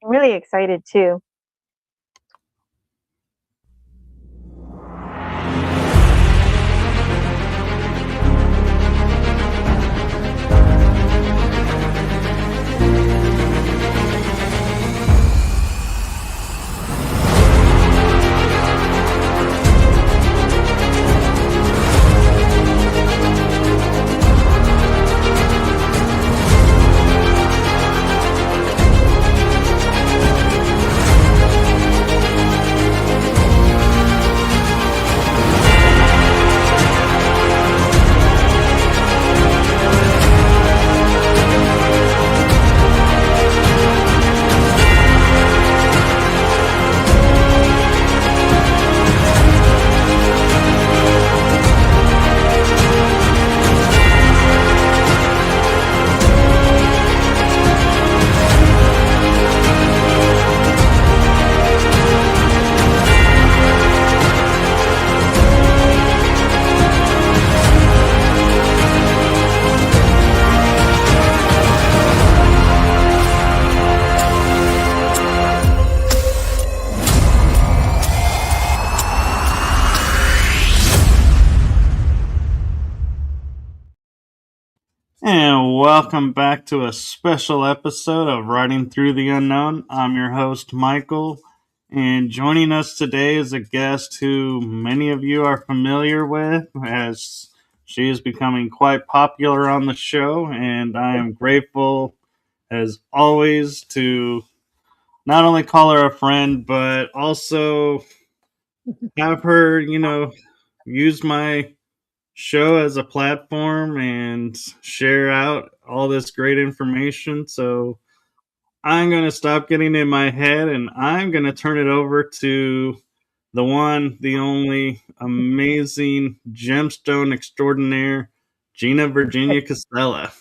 I'm really excited too. And welcome back to a special episode of Writing Through the Unknown. I'm your host, Michael, and joining us today is a guest who many of you are familiar with, as she is becoming quite popular on the show, and I am grateful, as always, to not only call her a friend, but also have her, use my show as a platform and share out all this great information. So I'm going to stop getting in my head and I'm going to turn it over to the one, the only amazing gemstone extraordinaire, Gina Virginia Casella.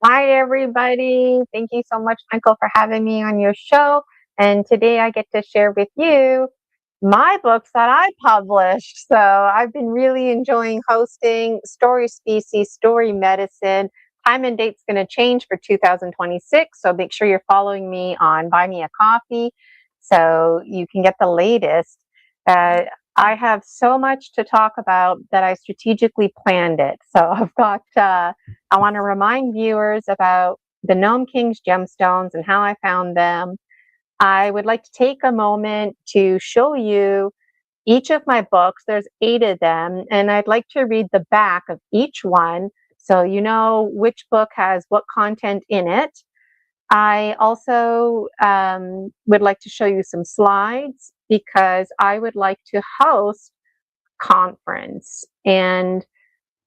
Hi, everybody. Thank you so much, Michael, for having me on your show. And today I get to share with you my books that I published. So I've been really enjoying hosting Story Species, Story Medicine. Time and date's going to change for 2026. So make sure you're following me on Buy Me a Coffee so you can get the latest. I have so much to talk about that I strategically planned it. So I've got, I want to remind viewers about the Gnome King's gemstones and how I found them. I would like to take a moment to show you each of my books. There's 8 of them, and I'd like to read the back of each one so you know which book has what content in it. I also would like to show you some slides because I would like to host conference. And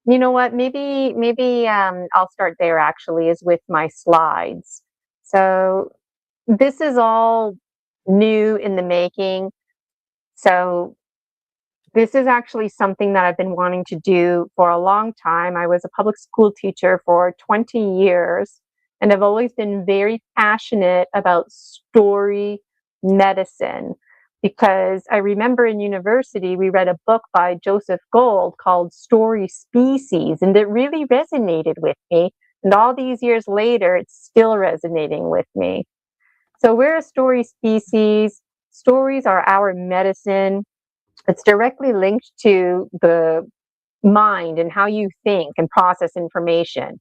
you know what? Maybe I'll start there. Actually, is with my slides. So this is all new in the making. So this is actually something that I've been wanting to do for a long time. I was a public school teacher for 20 years, and I've always been very passionate about story medicine because I remember in university we read a book by Joseph Gold called Story Species, and it really resonated with me. And all these years later, it's still resonating with me. So we're a story species. Stories are our medicine. It's directly linked to the mind and how you think and process information.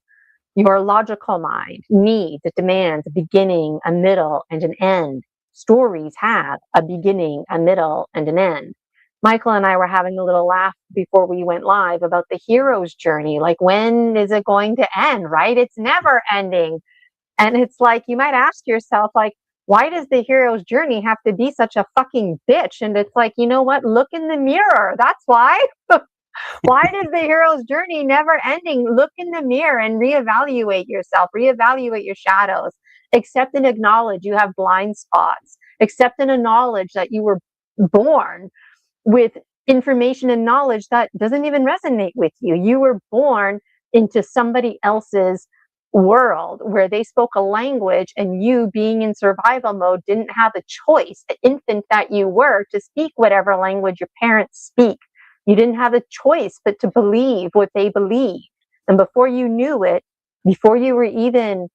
Your logical mind needs, it demands a beginning, a middle, and an end. Stories have a beginning, a middle, and an end. Michael and I were having a little laugh before we went live about the hero's journey. Like, when is it going to end, right? It's never ending. And it's like, you might ask yourself, like, why does the hero's journey have to be such a fucking bitch? And it's like, you know what? Look in the mirror. That's why. Why does the hero's journey never ending? Look in the mirror and reevaluate yourself, reevaluate your shadows, accept and acknowledge you have blind spots, accept and acknowledge that you were born with information and knowledge that doesn't even resonate with you. You were born into somebody else's world where they spoke a language, and you, being in survival mode, didn't have a choice, the infant that you were, to speak whatever language your parents speak. You didn't have a choice but to believe what they believed. And before you knew it, before you were even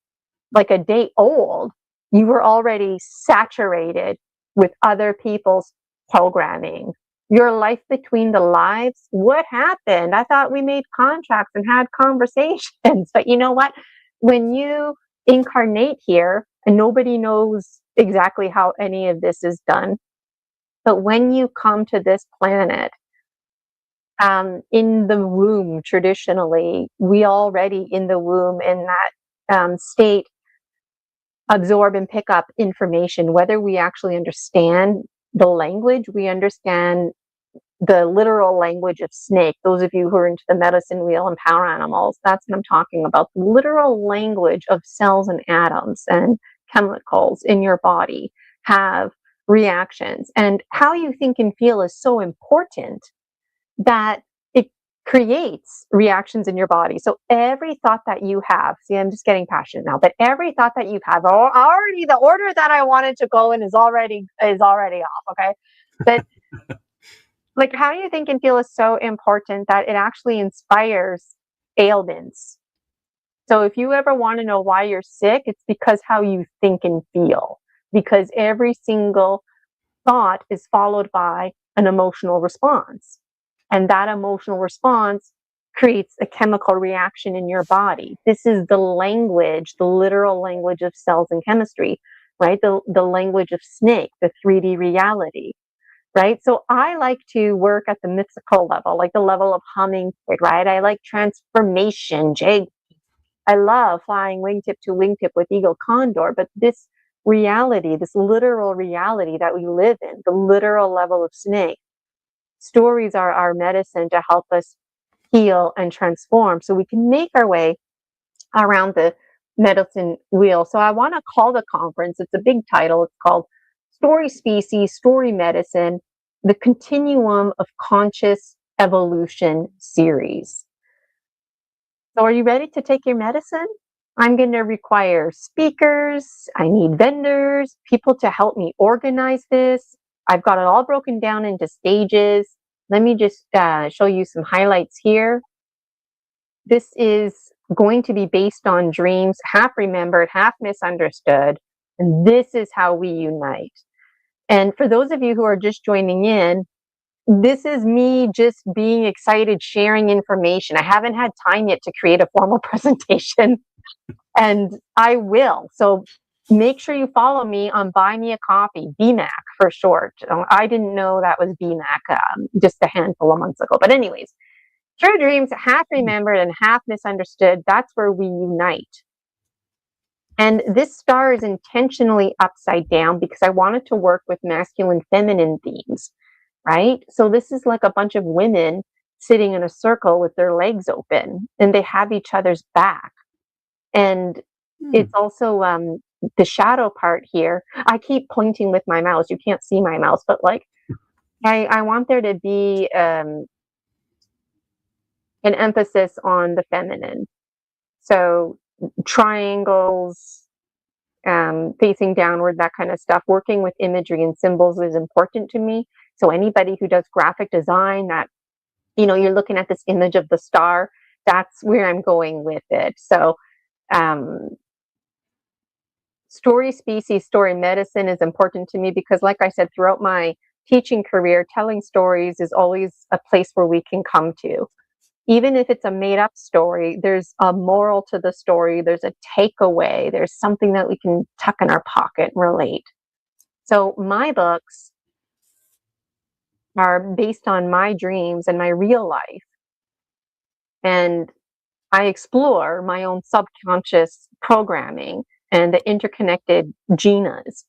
like a day old, You were already saturated with other people's programming. Your life between the lives, what happened? I thought we made contracts and had conversations. But you know what? When you incarnate here, and nobody knows exactly how any of this is done, but when you come to this planet, in the womb, traditionally, we already in the womb in that state absorb and pick up information, whether we actually understand the language, we understand the literal language of snake. Those of you who are into the medicine wheel and power animals, that's what I'm talking about. The literal language of cells and atoms and chemicals in your body have reactions. And how you think and feel is so important that it creates reactions in your body. So every thought that you have, see, I'm just getting passionate now, but every thought that you have, already the order that I wanted to go in is already off. Okay. But like how you think and feel is so important that it actually inspires ailments. So if you ever want to know why you're sick, it's because how you think and feel, because every single thought is followed by an emotional response. And that emotional response creates a chemical reaction in your body. This is the language, the literal language of cells and chemistry, right? The language of snake, the 3D reality, right? So I like to work at the mythical level, like the level of hummingbird, right? I like transformation, Jay. I love flying wingtip to wingtip with eagle condor, but this reality, this literal reality that we live in, the literal level of snake, stories are our medicine to help us heal and transform so we can make our way around the medicine wheel. So I want to call the conference, it's a big title, it's called Story Species, Story Medicine, the Continuum of Conscious Evolution Series. So are you ready to take your medicine? I'm going to require speakers. I need vendors, people to help me organize this. I've got it all broken down into stages. Let me just show you some highlights here. This is going to be based on dreams, half remembered, half misunderstood. And this is how we unite. And for those of you who are just joining in, this is me just being excited, sharing information. I haven't had time yet to create a formal presentation, and I will. So make sure you follow me on Buy Me a Coffee, BMAC for short. I didn't know that was BMAC just a handful of months ago. But anyways, true dreams, half remembered and half misunderstood. That's where we unite. And this star is intentionally upside down because I wanted to work with masculine, feminine themes, right? So this is like a bunch of women sitting in a circle with their legs open and they have each other's back. And it's also the shadow part here. I keep pointing with my mouse. You can't see my mouse, but like I want there to be an emphasis on the feminine. So triangles, facing downward, that kind of stuff. Working with imagery and symbols is important to me. So anybody who does graphic design, that, you know, you're looking at this image of the star, that's where I'm going with it. So story species, story medicine is important to me because, like I said, throughout my teaching career, telling stories is always a place where we can come to. Even if it's a made-up story, there's a moral to the story, there's a takeaway, there's something that we can tuck in our pocket and relate. So my books are based on my dreams and my real life. And I explore my own subconscious programming and the interconnected Ginas,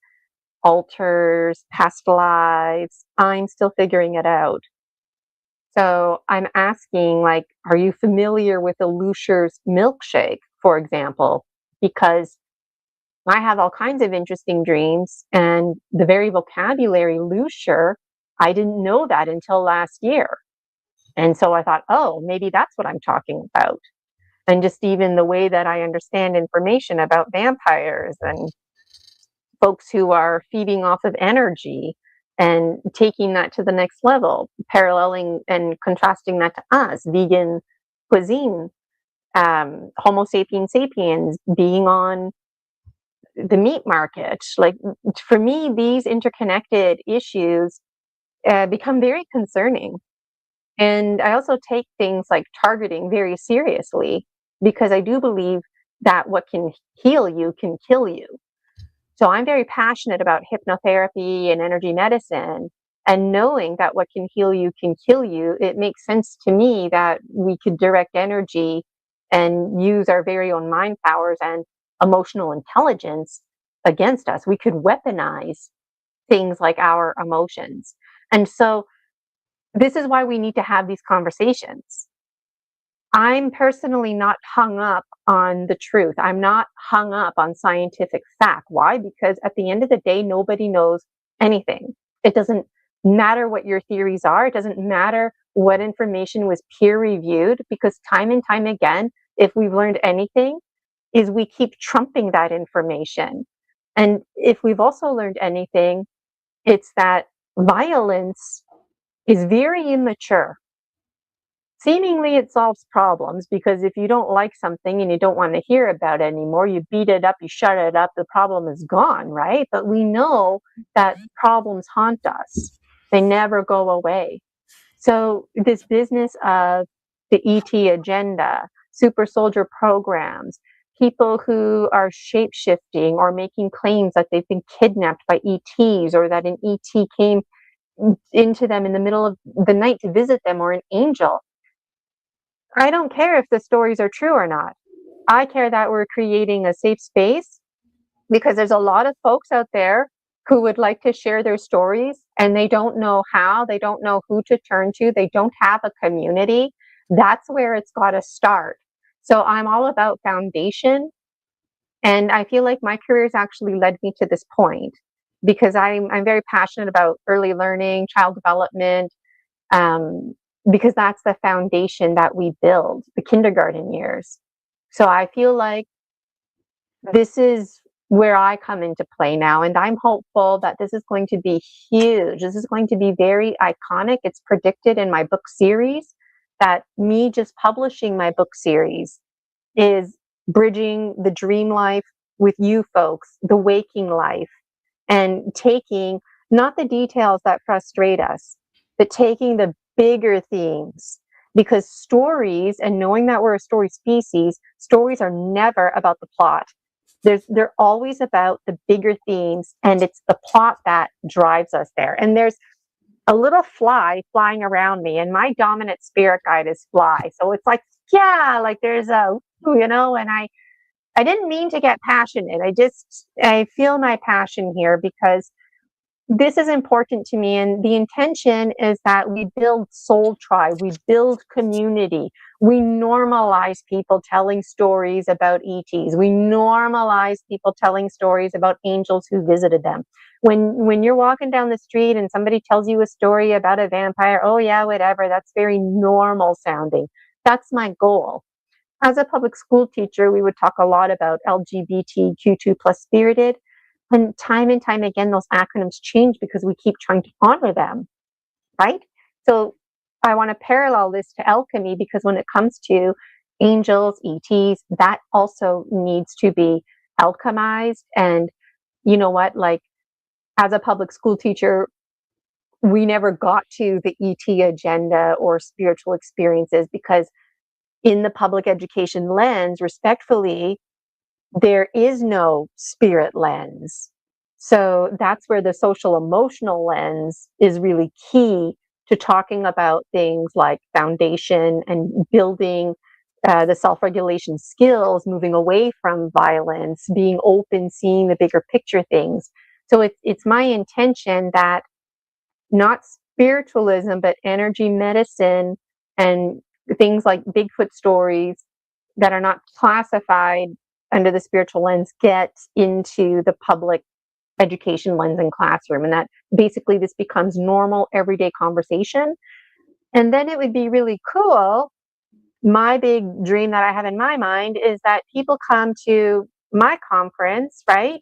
alters, past lives. I'm still figuring it out. So I'm asking, like, are you familiar with a Lucer's milkshake, for example? Because I have all kinds of interesting dreams, and the very vocabulary Lucer, I didn't know that until last year. And so I thought, oh, maybe that's what I'm talking about. And just even the way that I understand information about vampires and folks who are feeding off of energy and taking that to the next level, paralleling and contrasting that to us, vegan cuisine, Homo sapiens sapiens being on the meat market. Like, for me, these interconnected issues become very concerning. And I also take things like targeting very seriously, because I do believe that what can heal you can kill you. So I'm very passionate about hypnotherapy and energy medicine, and knowing that what can heal you can kill you. It makes sense to me that we could direct energy and use our very own mind powers and emotional intelligence against us. We could weaponize things like our emotions. And so this is why we need to have these conversations. I'm personally not hung up on the truth. I'm not hung up on scientific fact. Why? Because at the end of the day, nobody knows anything. It doesn't matter what your theories are. It doesn't matter what information was peer reviewed, because time and time again, if we've learned anything, is we keep trumping that information. And if we've also learned anything, it's that violence is very immature. Seemingly it solves problems, because if you don't like something and you don't want to hear about it anymore, you beat it up, you shut it up, the problem is gone, right? But we know that problems haunt us. They never go away. So this business of the ET agenda, super soldier programs, people who are shape-shifting or making claims that they've been kidnapped by ETs, or that an ET came into them in the middle of the night to visit them, or an angel. I don't care if the stories are true or not. I care that we're creating a safe space, because there's a lot of folks out there who would like to share their stories, and they don't know how, they don't know who to turn to, they don't have a community. That's where it's got to start. So I'm all about foundation. And I feel like my career has actually led me to this point, because I'm very passionate about early learning, child development, because that's the foundation that we build, the kindergarten years. So I feel like this is where I come into play now, and I'm hopeful that this is going to be huge. This is going to be very iconic. It's predicted in my book series that me just publishing my book series is bridging the dream life with you folks, the waking life, and taking not the details that frustrate us, but taking the bigger themes. Because stories, and knowing that we're a story species, stories are never about the plot. They're always about the bigger themes, and it's the plot that drives us there. And there's a little fly flying around me, and my dominant spirit guide is fly. So it's like, yeah, like there's a, and I didn't mean to get passionate. I feel my passion here, because this is important to me. And the intention is that we build soul tribe, we build community, we normalize people telling stories about ETs, we normalize people telling stories about angels who visited them. When you're walking down the street and somebody tells you a story about a vampire, oh yeah, whatever, that's very normal sounding. That's my goal. As a public school teacher, we would talk a lot about LGBTQ2 plus spirited. And time again, those acronyms change because we keep trying to honor them, right? So I want to parallel this to alchemy, because when it comes to angels, ETs, that also needs to be alchemized. And you know what? Like, as a public school teacher, we never got to the ET agenda or spiritual experiences, because in the public education lens, respectfully, there is no spirit lens. So that's where the social emotional lens is really key to talking about things like foundation and building the self-regulation skills, moving away from violence, being open, seeing the bigger picture things. So it's my intention that not spiritualism, but energy medicine and things like Bigfoot stories that are not classified under the spiritual lens get into the public education lens and classroom, and that basically this becomes normal everyday conversation. And then it would be really cool. My big dream that I have in my mind is that people come to my conference, right?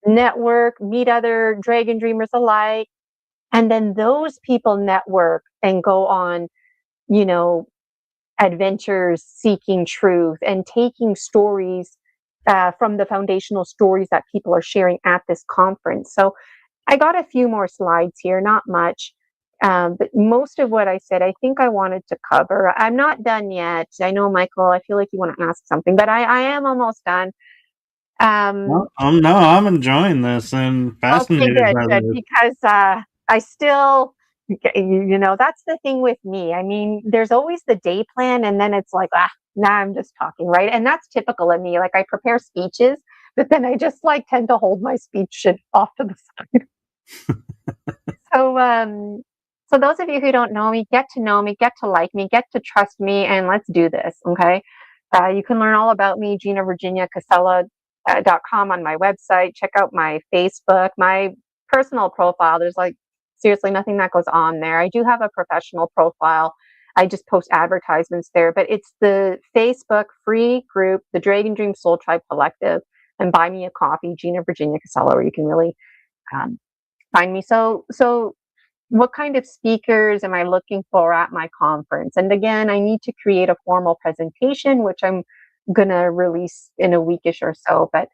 Network, meet other dragon dreamers alike, and then those people network and go on, you know, adventures seeking truth and taking stories from the foundational stories that people are sharing at this conference. So I got a few more slides here, not much. But most of what I said, I think I wanted to cover. I'm not done yet. I know, Michael, I feel like you want to ask something, but I am almost done. No, no, I'm enjoying this and Okay, fascinated good, by good, this. because I still, that's the thing with me. I mean, there's always the day plan, and then it's like, now I'm just talking, right? And that's typical of me. Like I prepare speeches, but then I just like tend to hold my speech shit off to the side. So those of you who don't know me, get to like me, get to trust me, and let's do this, okay? You can learn all about me, Gina Virginia Casella. .com on my website. Check out my Facebook, my personal profile. There's like seriously nothing that goes on there. I do have a professional profile. I just post advertisements there, but it's the Facebook free group, the Dragon Dream Soul Tribe Collective, and Buy Me a Coffee, Gina Virginia Casella, where you can really find me. So what kind of speakers am I looking for at my conference? And again, I need to create a formal presentation, which I'm going to release in a weekish or so. But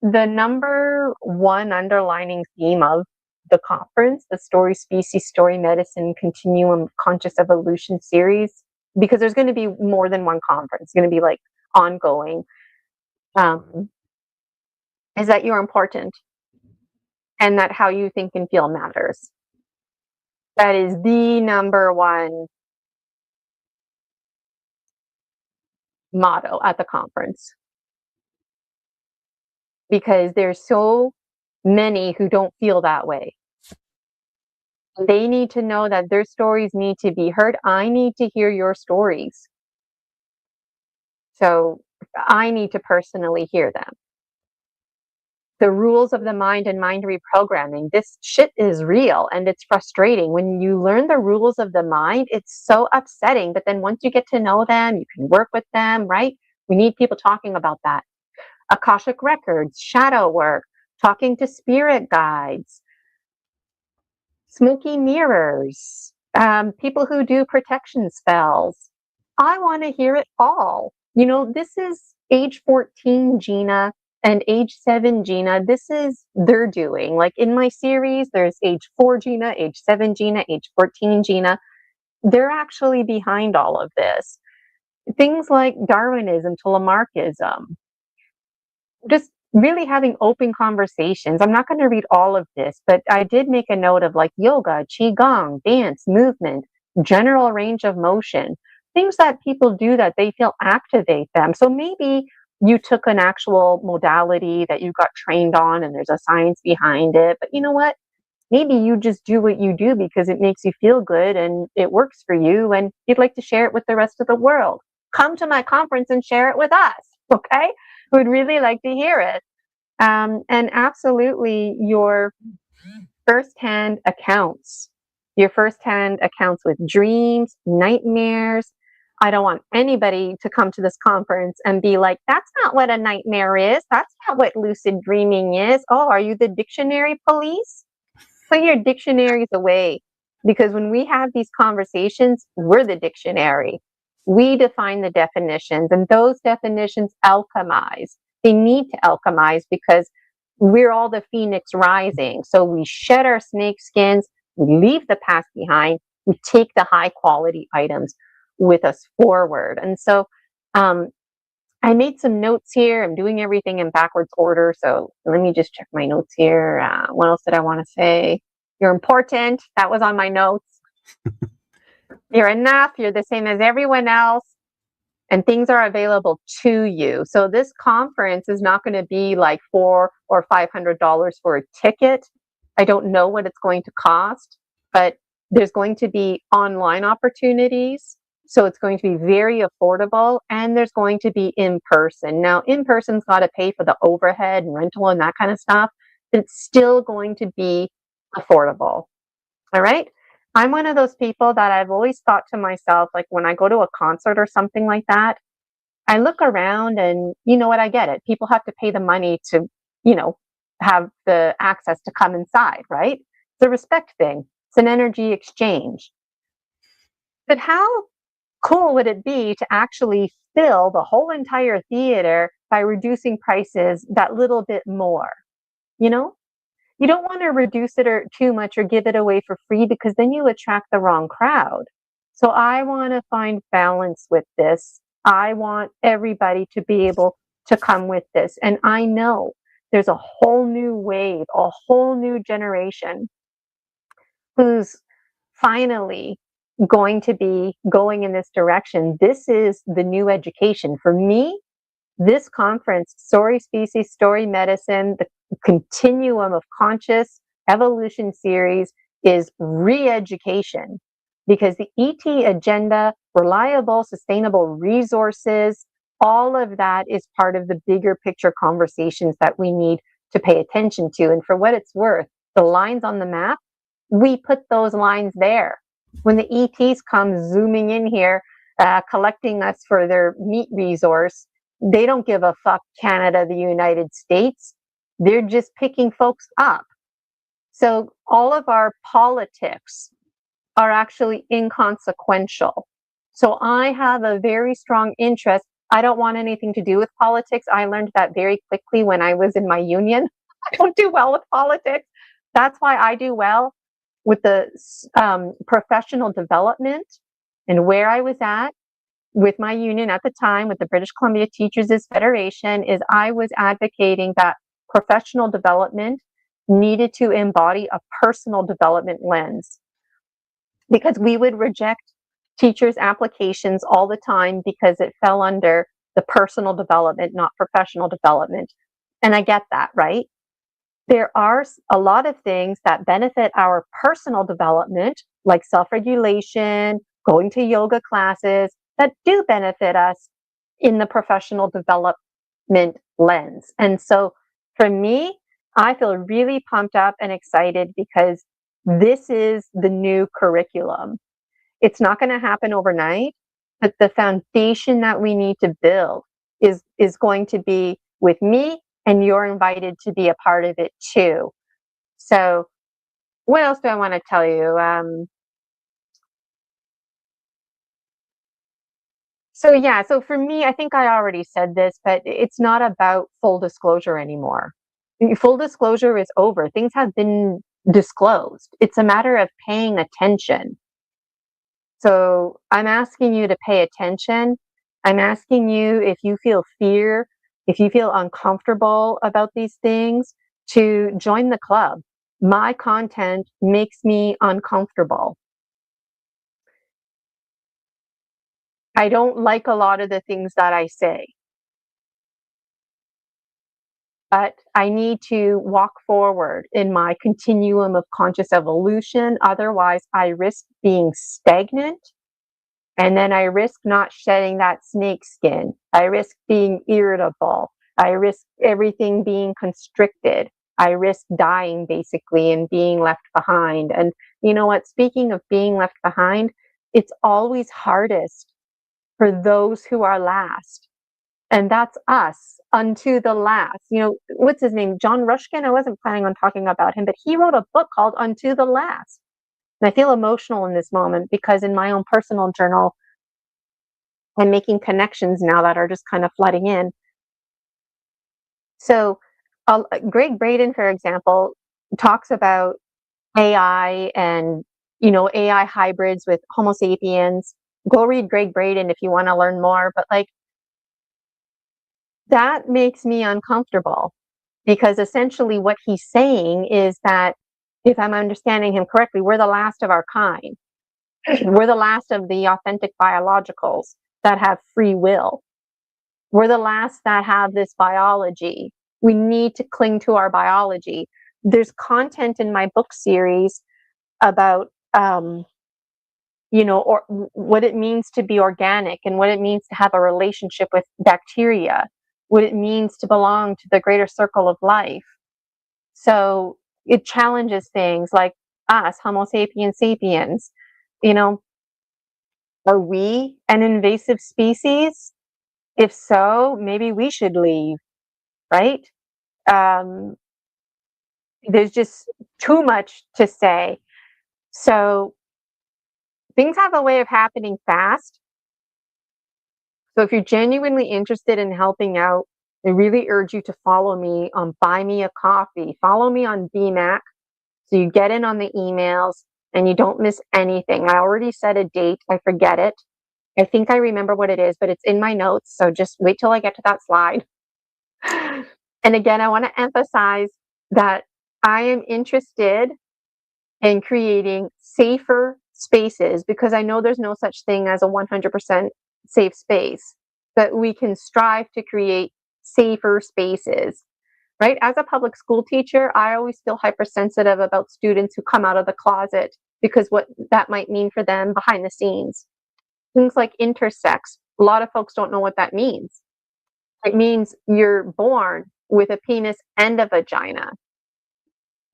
the number one underlining theme of the conference, the Story Species, Story Medicine Continuum Conscious Evolution series, because there's going to be more than one conference, it's going to be like ongoing, is that you're important and that how you think and feel matters. That is the number one motto at the conference, because there's so many who don't feel that way. They need to know that their stories need to be heard. I need to hear your stories. So I need to personally hear them. The rules of the mind and mind reprogramming. This shit is real and it's frustrating. When you learn the rules of the mind, it's so upsetting. But then once you get to know them, you can work with them, right? We need people talking about that. Akashic records, shadow work, talking to spirit guides, smoky mirrors, people who do protection spells. I want to hear it all. This is age 14 Gina and age 7 Gina. This is their doing. Like in my series, there's age 4 Gina, age 7 Gina, age 14 Gina. They're actually behind all of this. Things like Darwinism to Lamarckism. Just really having open conversations. I'm not going to read all of this, but I did make a note of like yoga, qigong, dance, movement, general range of motion, things that people do that they feel activate them. So maybe you took an actual modality that you got trained on and there's a science behind it, but you know what? Maybe you just do what you do because it makes you feel good and it works for you and you'd like to share it with the rest of the world. Come to my conference and share it with us, okay? Would really like to hear it. And absolutely your firsthand accounts, with dreams, nightmares. I don't want anybody to come to this conference and be like, that's not what a nightmare is. That's not what lucid dreaming is. Oh, are you the dictionary police? Put your dictionaries away, because when we have these conversations, we're the dictionary. We define the definitions, and those definitions alchemize. They need to alchemize because we're all the phoenix rising. So we shed our snake skins, we leave the past behind, we take the high quality items with us forward. And so I made some notes here. I'm doing everything in backwards order. So let me just check my notes here. What else did I want to say? You're important. That was on my notes. You're enough. You're the same as everyone else. And things are available to you. So this conference is not going to be like $400 or $500 for a ticket. I don't know what it's going to cost, but there's going to be online opportunities. So it's going to be very affordable, and there's going to be in person. Now, in person's got to pay for the overhead and rental and that kind of stuff, but it's still going to be affordable. All right. I'm one of those people that I've always thought to myself, like when I go to a concert or something like that, I look around and you know what, I get it. People have to pay the money to, have the access to come inside, right? It's a respect thing. It's an energy exchange. But how cool would it be to actually fill the whole entire theater by reducing prices that little bit more. You know, you don't want to reduce it or too much or give it away for free, because then you attract the wrong crowd. So I want to find balance with this. I want everybody to be able to come with this. And I know there's a whole new wave, a whole new generation who's finally going to be going in this direction. This is the new education. For me, this conference, Story Species, Story Medicine, the Continuum of Conscious Evolution series, is re-education, because the ET agenda, reliable, sustainable resources, all of that is part of the bigger picture conversations that we need to pay attention to. And for what it's worth, the lines on the map, we put those lines there. When the ETs come zooming in here, collecting us for their meat resource, they don't give a fuck Canada, the United States. They're just picking folks up. So all of our politics are actually inconsequential. So I have a very strong interest. I don't want anything to do with politics. I learned that very quickly when I was in my union. I don't do well with politics. That's why I do well with the professional development, and where I was at with my union at the time, with the British Columbia Teachers' Federation, is I was advocating that professional development needed to embody a personal development lens, because we would reject teachers' applications all the time because it fell under the personal development, not professional development. And I get that, right? There are a lot of things that benefit our personal development, like self-regulation, going to yoga classes, that do benefit us in the professional development lens. And so for me, I feel really pumped up and excited, because this is the new curriculum. It's not going to happen overnight, but the foundation that we need to build is going to be with me, and you're invited to be a part of it too. So what else do I want to tell you? So for me, I think I already said this, but it's not about full disclosure anymore. Full disclosure is over. Things have been disclosed. It's a matter of paying attention. So I'm asking you to pay attention. I'm asking you, if you feel fear, if you feel uncomfortable about these things, to join the club. My content makes me uncomfortable. I don't like a lot of the things that I say, but I need to walk forward in my continuum of conscious evolution. Otherwise, I risk being stagnant. And then I risk not shedding that snake skin. I risk being irritable. I risk everything being constricted. I risk dying, basically, and being left behind. And you know what? Speaking of being left behind, it's always hardest for those who are last. And that's us, unto the last. You know, what's his name? John Ruskin? I wasn't planning on talking about him, but he wrote a book called Unto the Last. And I feel emotional in this moment, because in my own personal journal, I'm making connections now that are just kind of flooding in. So Greg Braden, for example, talks about AI and, AI hybrids with Homo sapiens. Go read Greg Braden if you want to learn more. But like, that makes me uncomfortable, because essentially what he's saying is that, if I'm understanding him correctly, we're the last of our kind. We're the last of the authentic biologicals that have free will. We're the last that have this biology. We need to cling to our biology. There's content in my book series about, or what it means to be organic, and what it means to have a relationship with bacteria, what it means to belong to the greater circle of life. So it challenges things like us, Homo sapiens sapiens. Are we an invasive species? If so, maybe we should leave, right? There's just too much to say. So things have a way of happening fast. So if you're genuinely interested in helping out, I really urge you to follow me on Buy Me a Coffee. Follow me on BMAC so you get in on the emails and you don't miss anything. I already set a date. I forget it. I think I remember what it is, but it's in my notes. So just wait till I get to that slide. And again, I want to emphasize that I am interested in creating safer spaces because I know there's no such thing as a 100% safe space, but we can strive to create safer spaces, right? As a public school teacher, I always feel hypersensitive about students who come out of the closet because what that might mean for them behind the scenes. Things like intersex, a lot of folks don't know what that means. It means you're born with a penis and a vagina.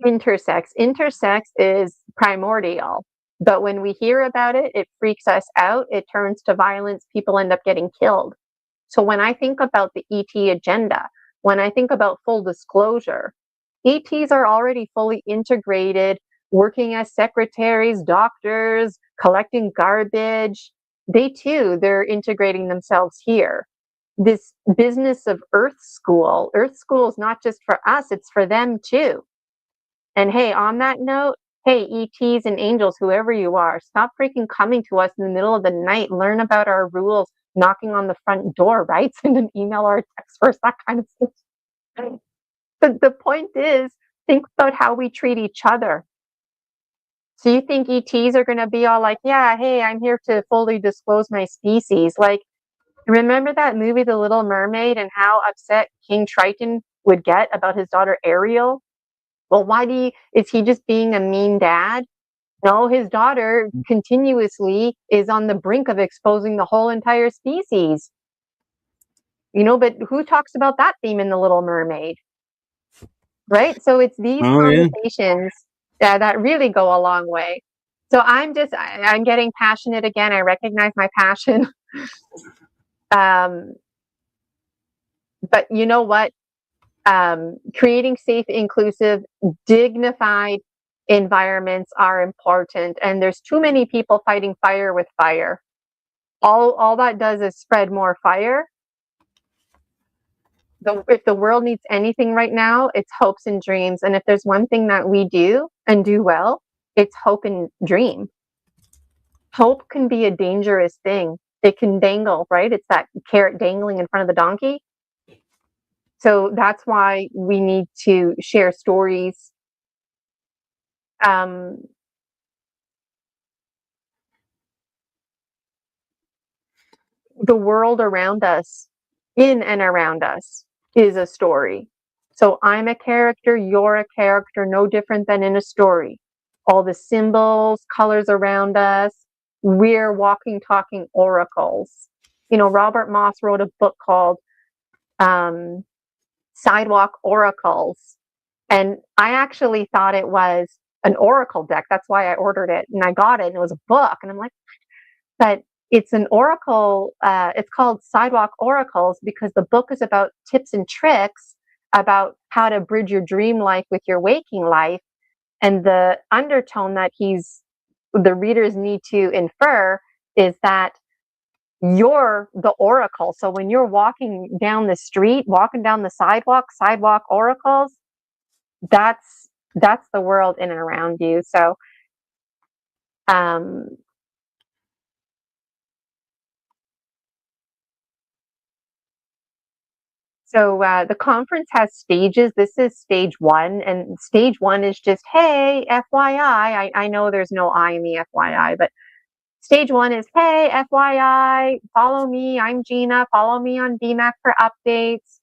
Intersex is primordial, but when we hear about it, it freaks us out. It turns to violence. People end up getting killed. So when I think about the ET agenda, when I think about full disclosure, ETs are already fully integrated, working as secretaries, doctors, collecting garbage. They're integrating themselves here. This business of Earth School is not just for us, it's for them too. And hey, on that note, hey, ETs and angels, whoever you are, stop freaking coming to us in the middle of the night. Learn about our rules, knocking on the front door, right? Send an email or a text first, that kind of stuff. The point is, think about how we treat each other. So you think ETs are going to be all like, yeah, hey, I'm here to fully disclose my species. Like, remember that movie, The Little Mermaid, and how upset King Triton would get about his daughter Ariel? Well, is he just being a mean dad? No, his daughter continuously is on the brink of exposing the whole entire species. But who talks about that theme in The Little Mermaid? Right? So it's these conversations that really go a long way. So I'm getting passionate again. I recognize my passion. But you know what? Creating safe, inclusive, dignified environments are important. And there's too many people fighting fire with fire. All that does is spread more fire. If the world needs anything right now, it's hopes and dreams. And if there's one thing that we do and do well, it's hope and dream. Hope can be a dangerous thing. It can dangle, right? It's that carrot dangling in front of the donkey. So that's why we need to share stories. The world around us, in and around us, is a story. So I'm a character, you're a character, no different than in a story. All the symbols, colors around us, we're walking, talking oracles. Robert Moss wrote a book called Sidewalk Oracles. And I actually thought it was an oracle deck. That's why I ordered it. And I got it, and it was a book. And I'm like, but it's an oracle. It's called Sidewalk Oracles because the book is about tips and tricks about how to bridge your dream life with your waking life. And the undertone that the readers need to infer is that you're the oracle. So when you're walking down the street, walking down the sidewalk oracles, that's the world in and around you. So the conference has stages. This is stage 1, and stage 1 is just, hey, FYI. I know there's no I in the FYI, but stage 1 is, hey, FYI, follow me. I'm Gina. Follow me on BMAC for updates.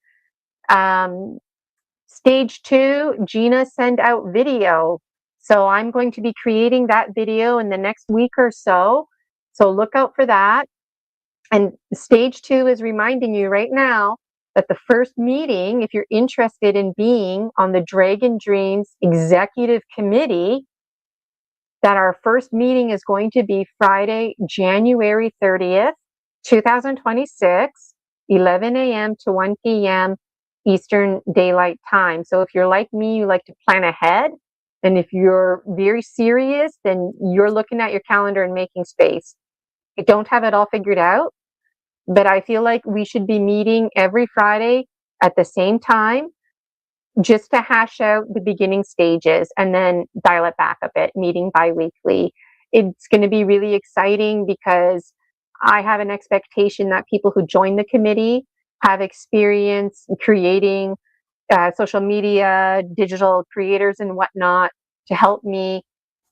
Stage 2, Gina send out video. So I'm going to be creating that video in the next week or so. So look out for that. And stage 2 is reminding you right now that the first meeting, if you're interested in being on the Dragon Dreams Executive Committee, that our first meeting is going to be Friday, January 30th, 2026, 11 a.m. to 1 p.m. Eastern Daylight Time. So if you're like me, you like to plan ahead. And if you're very serious, then you're looking at your calendar and making space. I don't have it all figured out, but I feel like we should be meeting every Friday at the same time just to hash out the beginning stages and then dial it back a bit, meeting bi-weekly. It's going to be really exciting because I have an expectation that people who join the committee have experience creating social media, digital creators and whatnot to help me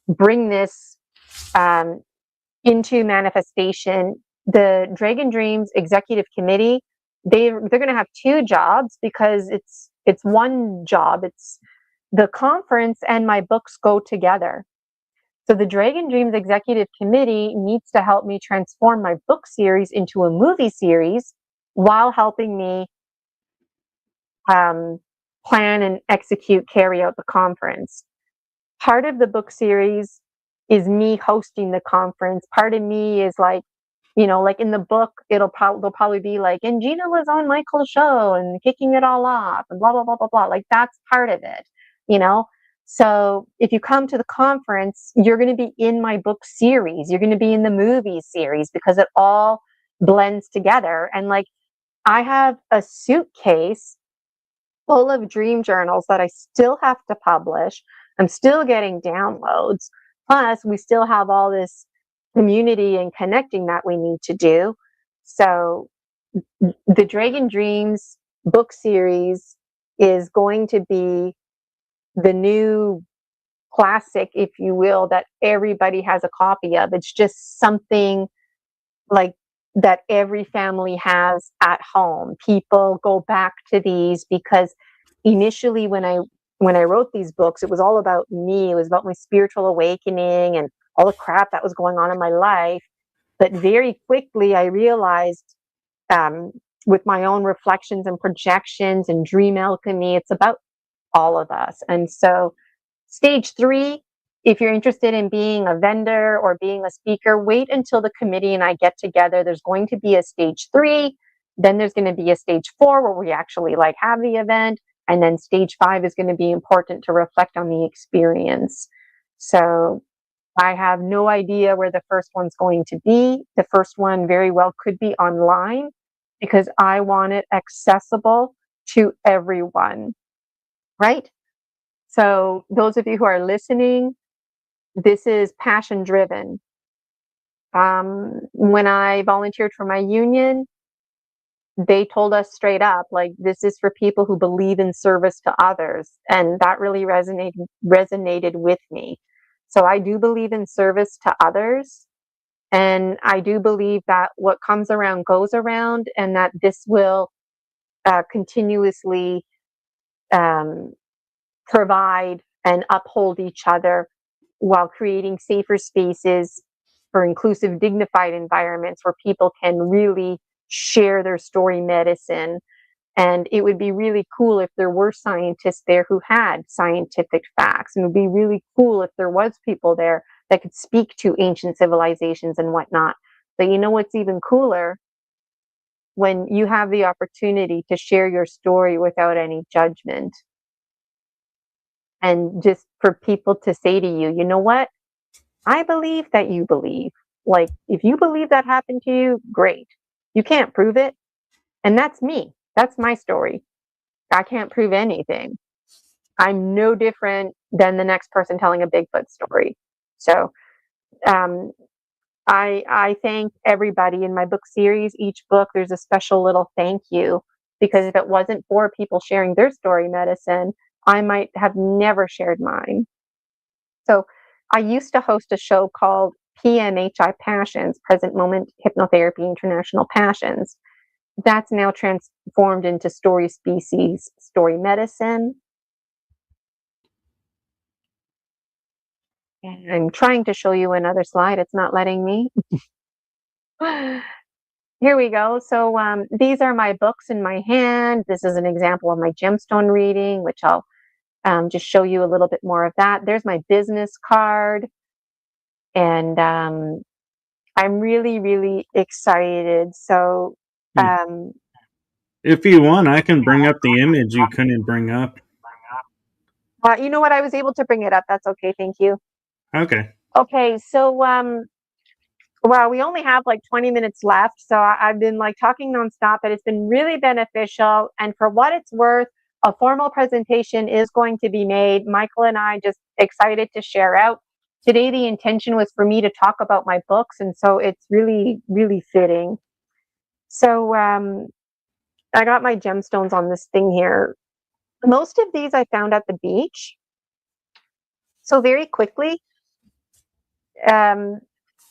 bring this um, into manifestation. The Dragon Dreams Executive Committee, they're going to have two jobs because it's one job. It's the conference and my books go together. So the Dragon Dreams Executive Committee needs to help me transform my book series into a movie series while helping me plan and execute, carry out the conference. Part of the book series is me hosting the conference. Part of me is like, like in the book, they'll probably be like, and Gina was on Michael's show and kicking it all off and blah, blah, blah, blah, blah. Like that's part of it, you know? So if you come to the conference, you're going to be in my book series. You're going to be in the movie series because it all blends together. And like, I have a suitcase full of dream journals that I still have to publish. I'm still getting downloads. Plus, we still have all this community and connecting that we need to do. So, the Dragon Dreams book series is going to be the new classic, if you will, that everybody has a copy of. It's just something like that every family has at home. People go back to these because initially when I wrote these books, it was all about me. It was about my spiritual awakening and all the crap that was going on in my life. But very quickly I realized with my own reflections and projections and dream alchemy, it's about all of us. And so stage 3, if you're interested in being a vendor or being a speaker, wait until the committee and I get together. There's going to be a stage 3, then there's going to be a stage 4 where we actually like have the event, and then stage 5 is going to be important to reflect on the experience. So I have no idea where the first one's going to be. The first one very well could be online because I want it accessible to everyone, right? So those of you who are listening, this is passion driven. When I volunteered for my union, they told us straight up, like, this is for people who believe in service to others. And that really resonated with me. So I do believe in service to others. And I do believe that what comes around goes around, and that this will continuously provide and uphold each other while creating safer spaces for inclusive, dignified environments where people can really share their story medicine. And it would be really cool if there were scientists there who had scientific facts. And it would be really cool if there was people there that could speak to ancient civilizations and whatnot. But you know what's even cooler? When you have the opportunity to share your story without any judgment. And just for people to say to you, you know what? I believe that you believe. Like, if you believe that happened to you, great. You can't prove it. And that's me. That's my story. I can't prove anything. I'm no different than the next person telling a Bigfoot story. So I thank everybody in my book series. Each book, there's a special little thank you, because if it wasn't for people sharing their story medicine, I might have never shared mine. So I used to host a show called PMHI Passions, Present Moment Hypnotherapy International Passions. That's now transformed into Story Species, Story Medicine. And I'm trying to show you another slide. It's not letting me. Here we go. So these are my books in my hand. This is an example of my gemstone reading, which I'll just show you a little bit more of that. There's my business card. And I'm really, really excited. So if you want, I can bring up the image you couldn't bring up. You know what? I was able to bring it up. That's okay. Thank you. Okay. Okay. So Well, we only have like 20 minutes left. So I've been like talking nonstop, but it's been really beneficial. And for what it's worth, a formal presentation is going to be made. Michael and I just excited to share out. Today, the intention was for me to talk about my books. And so it's really, really fitting. So I got my gemstones on this thing here. Most of these I found at the beach. So very quickly, um,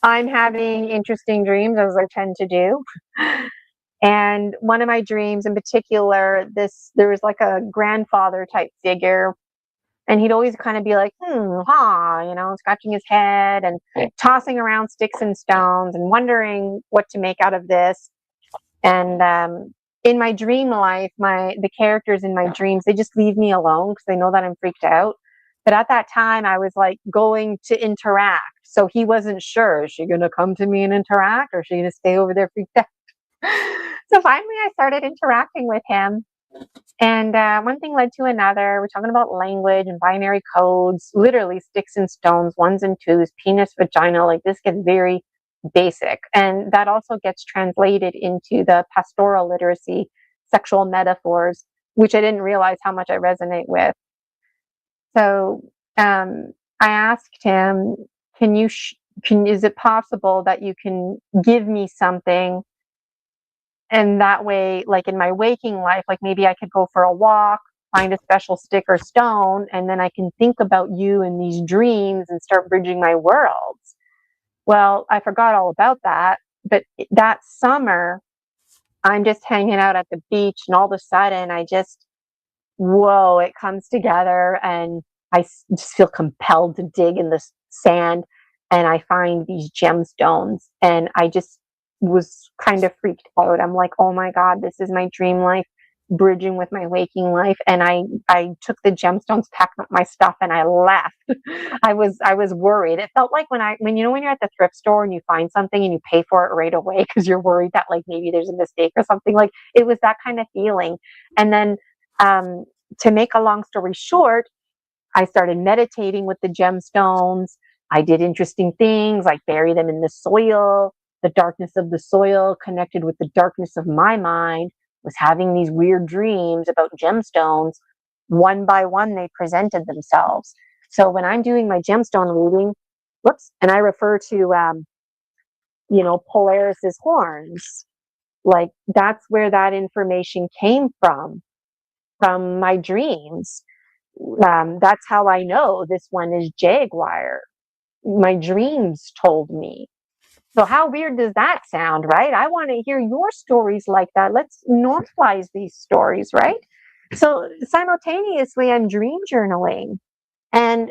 I'm having interesting dreams, as I tend to do. And one of my dreams in particular, there was like a grandfather type figure, and he'd always kind of be like, scratching his head and tossing around sticks and stones and wondering what to make out of this. And in my dream life, the characters in my dreams, they just leave me alone because they know that I'm freaked out. But at that time, I was like going to interact. So he wasn't sure, is she going to come to me and interact, or is she going to stay over there freaked out? So finally, I started interacting with him. And one thing led to another. We're talking about language and binary codes, literally sticks and stones, ones and twos, penis, vagina. Like this gets very basic. And that also gets translated into the pastoral literacy, sexual metaphors, which I didn't realize how much I resonate with. So I asked him, is it possible that you can give me something? And that way, like in my waking life, like maybe I could go for a walk, find a special stick or stone, and then I can think about you in these dreams and start bridging my worlds. Well, I forgot all about that. But that summer, I'm just hanging out at the beach, and all of a sudden, whoa, it comes together, and I just feel compelled to dig in the sand, and I find these gemstones, and I just was kind of freaked out. I'm like, oh my God, this is my dream life bridging with my waking life. And I took the gemstones, packed up my stuff, and I left. I was worried. It felt like when you're at the thrift store and you find something and you pay for it right away because you're worried that like maybe there's a mistake or something. Like it was that kind of feeling. And then to make a long story short, I started meditating with the gemstones. I did interesting things like bury them in the soil. The darkness of the soil connected with the darkness of my mind, was having these weird dreams about gemstones. One by one, they presented themselves. So when I'm doing my gemstone reading, and I refer to, Polaris's horns, like that's where that information came from my dreams. That's how I know this one is Jaguar. My dreams told me. So how weird does that sound, right? I want to hear your stories like that. Let's normalize these stories, right? So simultaneously, I'm dream journaling, and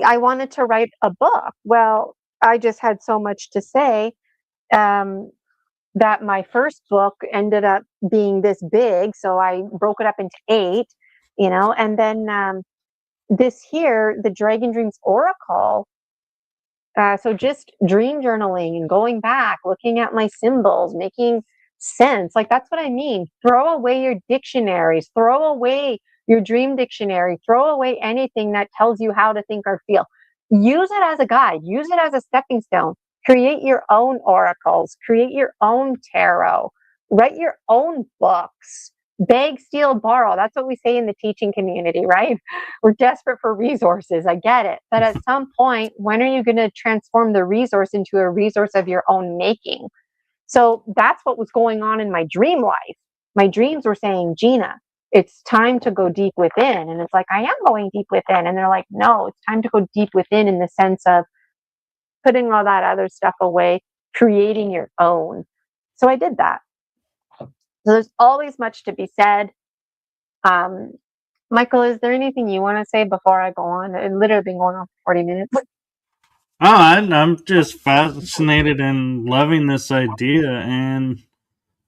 I wanted to write a book. Well, I just had so much to say that my first book ended up being this big. So I broke it up into 8, and then this here, the Dragon Dreams Oracle. So just dream journaling and going back, looking at my symbols, making sense. Like that's what I mean. Throw away your dictionaries, throw away your dream dictionary, throw away anything that tells you how to think or feel. Use it as a guide, use it as a stepping stone. Create your own oracles, create your own tarot, write your own books. Beg, steal, borrow. That's what we say in the teaching community, right? We're desperate for resources. I get it. But at some point, when are you going to transform the resource into a resource of your own making? So that's what was going on in my dream life. My dreams were saying, Gina, it's time to go deep within. And it's like, I am going deep within. And they're like, no, it's time to go deep within in the sense of putting all that other stuff away, creating your own. So I did that. So there's always much to be said. Michael, is there anything you want to say before I go on? It's literally been going on for 40 minutes. I'm just fascinated and loving this idea, and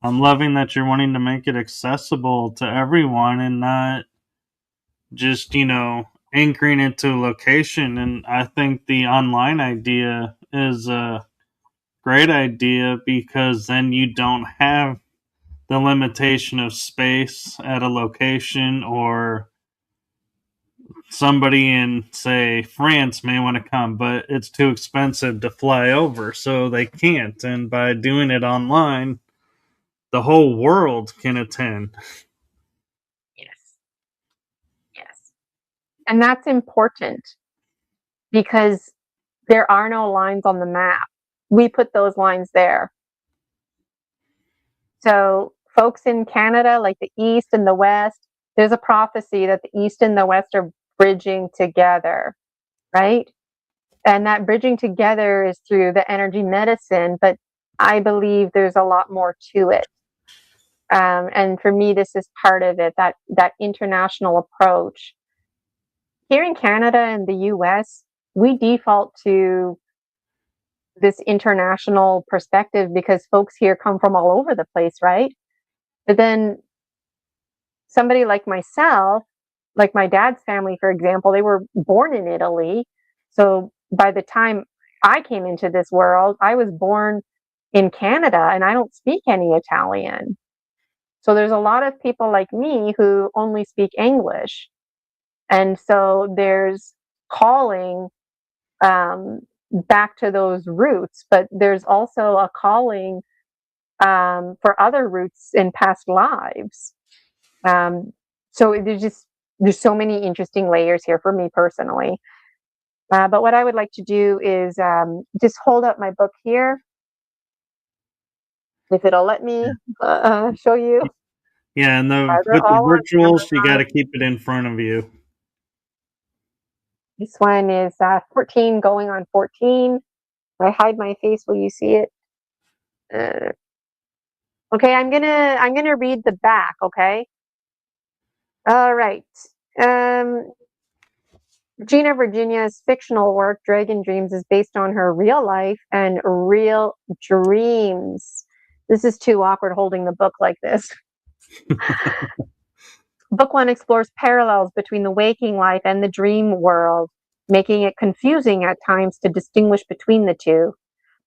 I'm loving that you're wanting to make it accessible to everyone and not just, anchoring it to a location. And I think the online idea is a great idea because then you don't have the limitation of space at a location or somebody in, say, France may want to come, but it's too expensive to fly over, so they can't. And by doing it online, the whole world can attend. Yes. Yes. And that's important because there are no lines on the map. We put those lines there. So folks in Canada, like the East and the West, there's a prophecy that the East and the West are bridging together, right? And that bridging together is through the energy medicine, but I believe there's a lot more to it. And for me, this is part of it, that international approach. Here in Canada and the US, we default to this international perspective because folks here come from all over the place, right? But then somebody like myself, like my dad's family, for example, they were born in Italy. So by the time I came into this world, I was born in Canada and I don't speak any Italian. So there's a lot of people like me who only speak English. And so there's calling back to those roots, but there's also a calling for other roots in past lives. So there's so many interesting layers here for me personally. But what I would like to do is just hold up my book here, if it'll let me show you. Yeah, and They're with the all on virtuals, you got Amazon. to keep it in front of you. This one is 14 going on 14. If I hide my face, will you see it? Okay, I'm gonna read the back, okay? All right. Gina Virginia's fictional work, Dragon Dreams, is based on her real life and real dreams. This is too awkward holding the book like this. Book one explores parallels between the waking life and the dream world, making it confusing at times to distinguish between the two.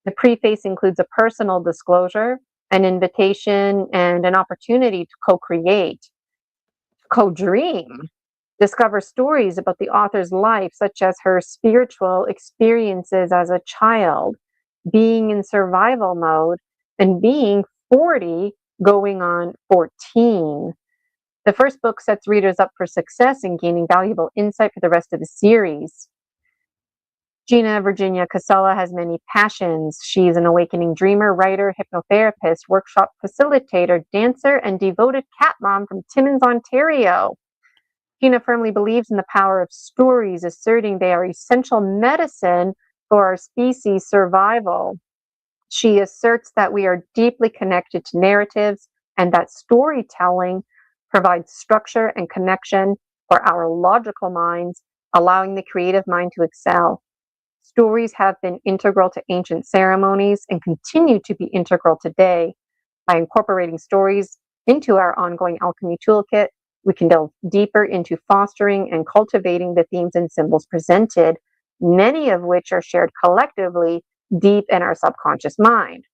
The preface includes a personal disclosure, an invitation, and an opportunity to co-create, co-dream. Discover stories about the author's life, such as her spiritual experiences as a child, being in survival mode, and being 40 going on 14. The first book sets readers up for success in gaining valuable insight for the rest of the series. Gina Virginia Casella has many passions. She's an awakening dreamer, writer, hypnotherapist, workshop facilitator, dancer, and devoted cat mom from Timmins, Ontario. Gina firmly believes in the power of stories, asserting they are essential medicine for our species' survival. She asserts that we are deeply connected to narratives and that storytelling provides structure and connection for our logical minds, allowing the creative mind to excel. Stories have been integral to ancient ceremonies and continue to be integral today. By incorporating stories into our ongoing alchemy toolkit, we can delve deeper into fostering and cultivating the themes and symbols presented, many of which are shared collectively deep in our subconscious mind.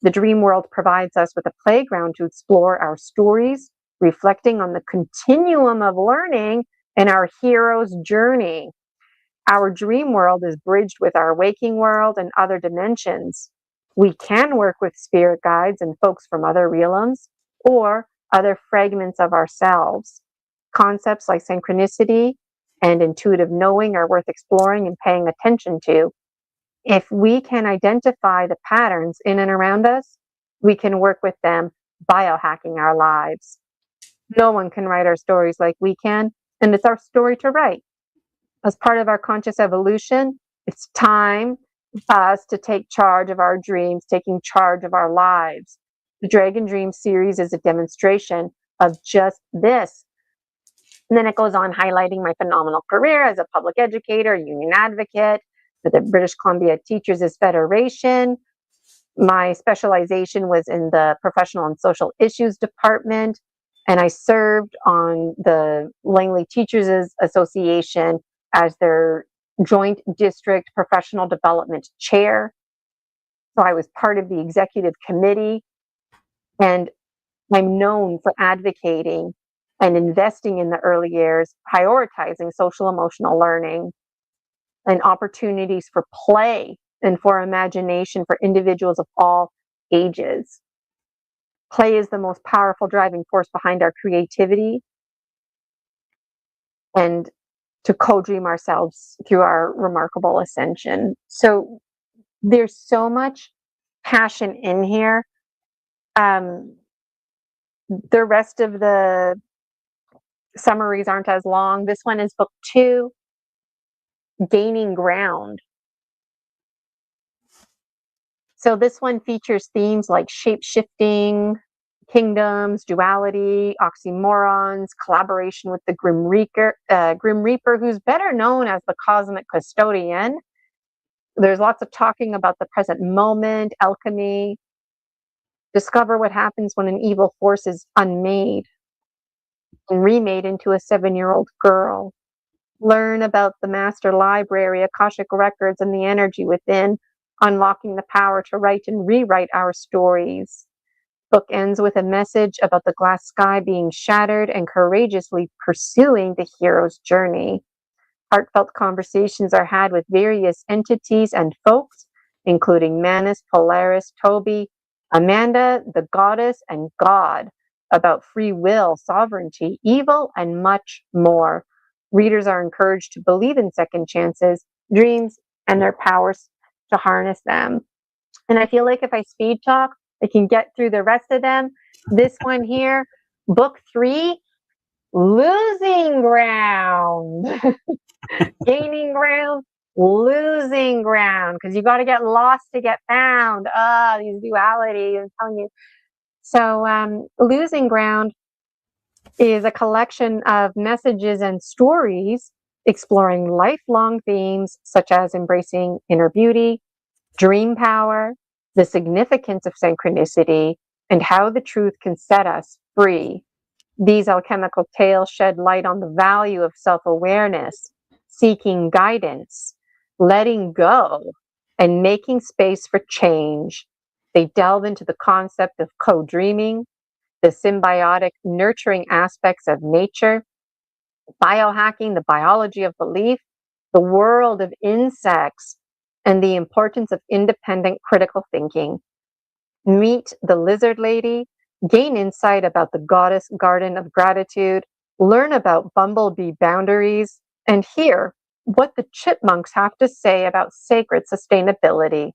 The dream world provides us with a playground to explore our stories, reflecting on the continuum of learning in our hero's journey. Our dream world is bridged with our waking world and other dimensions. We can work with spirit guides and folks from other realms or other fragments of ourselves. Concepts like synchronicity and intuitive knowing are worth exploring and paying attention to. If we can identify the patterns in and around us, we can work with them, biohacking our lives. No one can write our stories like we can, and it's our story to write. As part of our conscious evolution, it's time for us to take charge of our dreams, taking charge of our lives. The Dragon Dream series is a demonstration of just this. And then it goes on highlighting my phenomenal career as a public educator, union advocate for the British Columbia Teachers' Federation. My specialization was in the Professional and Social Issues Department, and I served on the Langley Teachers Association as their Joint District Professional Development Chair. So I was part of the executive committee, and I'm known for advocating and investing in the early years, prioritizing social emotional learning and opportunities for play and for imagination for individuals of all ages. Play is the most powerful driving force behind our creativity and to co-dream ourselves through our remarkable ascension. So there's so much passion in here. The rest of the summaries aren't as long. This one is book 2, Gaining Ground. So this one features themes like shape-shifting, kingdoms, duality, oxymorons, collaboration with the Grim Reaper, who's better known as the Cosmic Custodian. There's lots of talking about the present moment, alchemy. Discover what happens when an evil force is unmade and remade into a 7-year-old girl. Learn about the master library, Akashic records, and the energy within, unlocking the power to write and rewrite our stories. Book ends with a message about the glass sky being shattered and courageously pursuing the hero's journey. Heartfelt conversations are had with various entities and folks, including Manus, Polaris, Toby, Amanda, the goddess, and God, about free will, sovereignty, evil, and much more. Readers are encouraged to believe in second chances, dreams, and their powers to harness them. And I feel like if I speed talk, I can get through the rest of them. This one here, book 3, Losing Ground. Gaining ground, losing ground, because you got to get lost to get found. These dualities, I'm telling you. So Losing Ground is a collection of messages and stories exploring lifelong themes such as embracing inner beauty, dream power, the significance of synchronicity, and how the truth can set us free. These alchemical tales shed light on the value of self-awareness, seeking guidance, letting go, and making space for change. They delve into the concept of co-dreaming, the symbiotic nurturing aspects of nature, biohacking, the biology of belief, the world of insects, and the importance of independent critical thinking. Meet the lizard lady, gain insight about the goddess garden of gratitude, learn about bumblebee boundaries, and hear what the chipmunks have to say about sacred sustainability.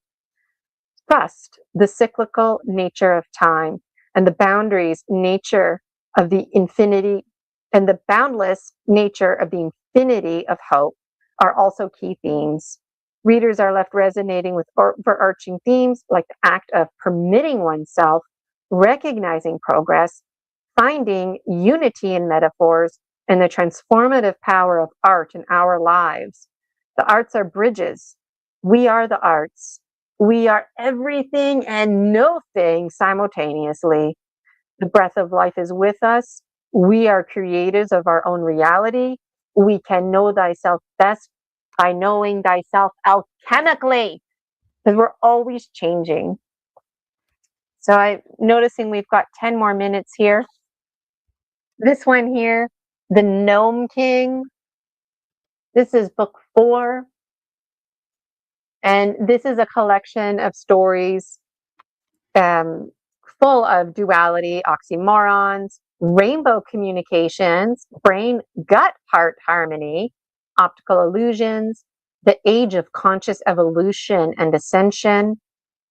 Trust the cyclical nature of time and the boundaries nature of the infinity and the boundless nature of the infinity of hope are also key themes. Readers are left resonating with overarching themes like the act of permitting oneself, recognizing progress, finding unity in metaphors, and the transformative power of art in our lives. The arts are bridges. We are the arts. We are everything and no thing simultaneously. The breath of life is with us. We are creators of our own reality. We can know thyself best by knowing thyself alchemically, because we're always changing. So I'm noticing we've got 10 more minutes here. This one here, The Gnome King. This is book 4. And this is a collection of stories full of duality, oxymorons, rainbow communications, brain gut heart harmony, optical illusions, the age of conscious evolution and ascension,